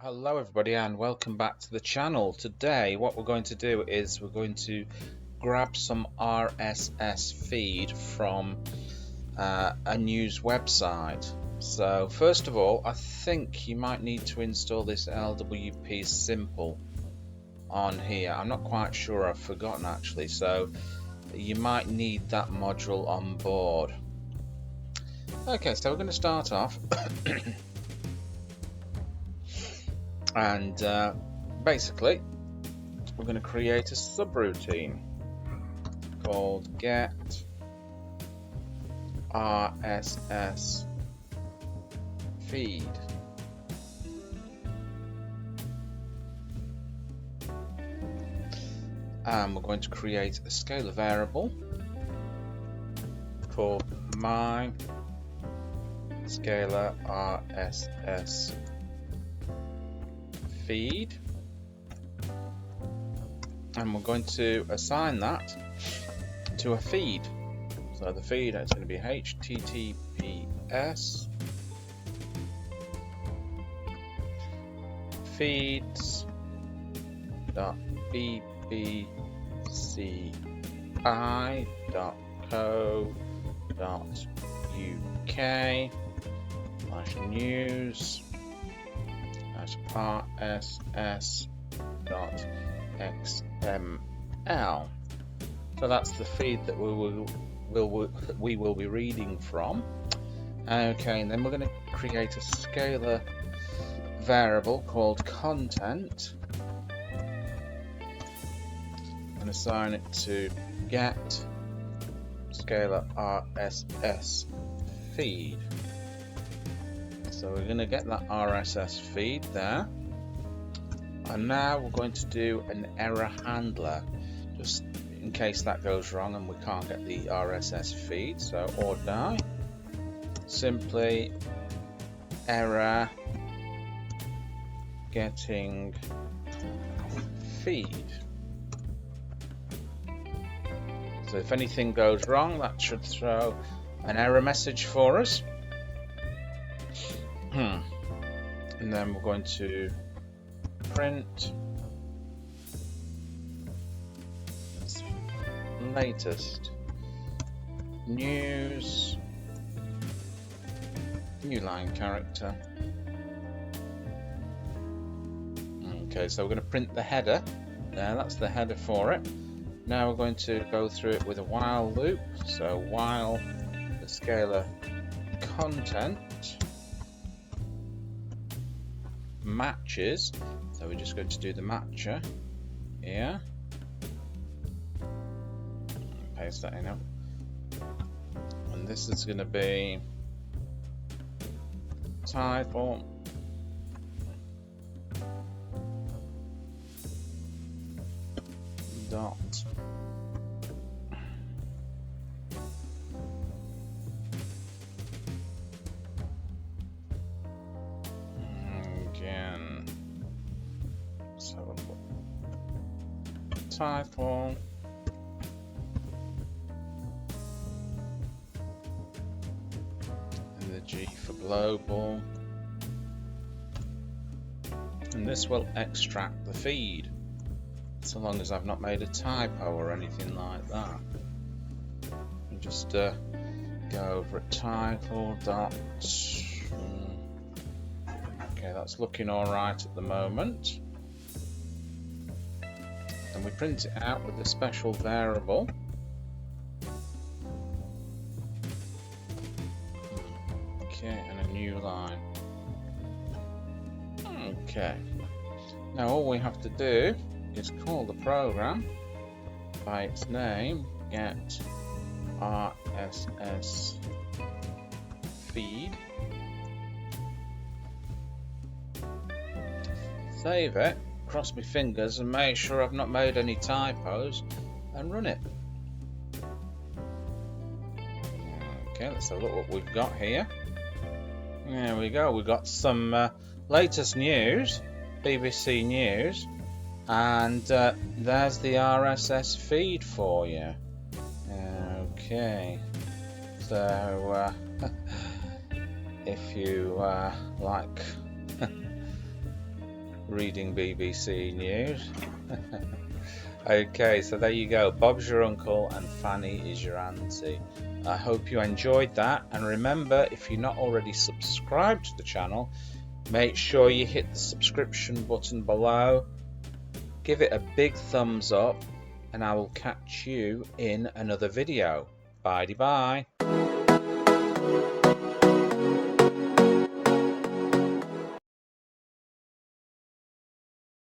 Hello everybody and welcome back to the channel. Today what we're going to do is we're going to grab some RSS feed from a news website. So first of all, I think you might need to install this LWP simple on here. I'm not quite sure, I've forgotten actually, so you might need that module on board. Okay, so we're going to start off and basically we're going to create a subroutine called get RSS feed. And we're going to create a scalar variable called my scalar RSS feed, and we're going to assign that to a feed. So the feed is going to be https feeds.bbci.co.uk/news RSS.xml. So that's the feed that we will be reading from. Okay, and then we're going to create a scalar variable called content and assign it to get scalar RSS feed. So we're going to get that RSS feed there, and now we're going to do an error handler just in case that goes wrong and we can't get the RSS feed. So or die, simply error getting feed. So if anything goes wrong, that should throw an error message for us. And then we're going to print latest news, new line character. Okay, so we're going to print the header there, that's the header for it. Now we're going to go through it with a while loop. So while the scalar content matches, so we're just going to do the matcher here, paste that in, and this is going to be title dot title and the G for global, and this will extract the feed so long as I've not made a typo or anything like that. And just go over at title dot. Okay, that's looking all right at the moment. And we print it out with a special variable. Okay, and a new line. Okay, now all we have to do is call the program by its name, get RSS feed, save it, cross my fingers and make sure I've not made any typos, and run it. Okay, let's have a look what we've got here. There we go, we've got some latest news, BBC News, and there's the RSS feed for you. Okay, so if you like reading BBC News. Okay, so there you go. Bob's your uncle and Fanny is your auntie. I hope you enjoyed that, and remember, if you're not already subscribed to the channel, make sure you hit the subscription button below, give it a big thumbs up, and I will catch you in another video. Bye bye.